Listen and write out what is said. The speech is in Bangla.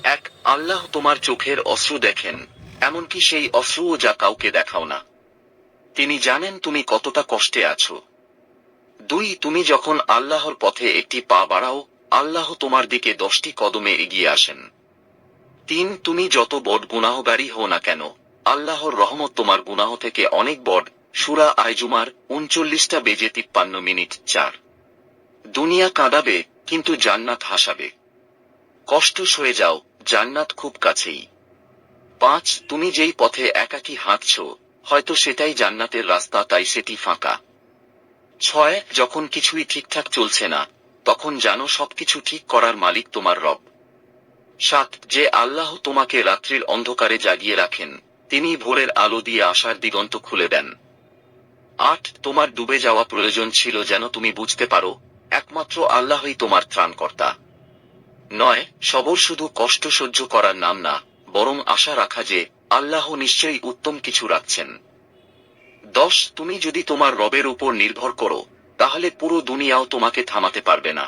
এক, আল্লাহ তোমার চোখের অশ্রু দেখেন, এমনকি সেই অশ্রুও যা কাউকে দেখাও না। তিনি জানেন তুমি কতটা কষ্টে আছো। দুই, তুমি যখন আল্লাহর পথে একটি পা বাড়াও, আল্লাহ তোমার দিকে 10টি কদমে এগিয়ে আসেন। তিন, তুমি যত বড় গুনাহগারী হও না কেন, আল্লাহর রহমত তোমার গুনাহ থেকে অনেক বড়। সূরা আইজুমার 39:53। 4, দুনিয়া কাঁদাবে, কিন্তু জান্নাত হাসাবে। কষ্ট সয়ে যাও, জান্নাত খুব কাছেই। 5, তুমি যেই পথে একাকী হাঁটছ, হয়তো সেটাই জান্নাতের রাস্তা, তাই সেটি ফাঁকা। 6, যখন কিছুই ঠিকঠাক চলছে না, তখন জানো সবকিছু ঠিক করার মালিক তোমার রব। 7, যে আল্লাহ তোমাকে রাত্রির অন্ধকারে জাগিয়ে রাখেন, তিনি ভোরের আলো দিয়ে আশার দিগন্ত খুলে দেন। 8, তোমার ডুবে যাওয়া প্রয়োজন ছিল যেন তুমি বুঝতে পারো, একমাত্র আল্লাহই তোমার ত্রাণকর্তা। 9, সবর শুধু কষ্ট সহ্য করার নাম না, বরং আশা রাখা যে আল্লাহ নিশ্চয়ই উত্তম কিছু রাখছেন। 10, তুমি যদি তোমার রবের উপর নির্ভর করো, তাহলে পুরো দুনিয়াও তোমাকে থামাতে পারবে না।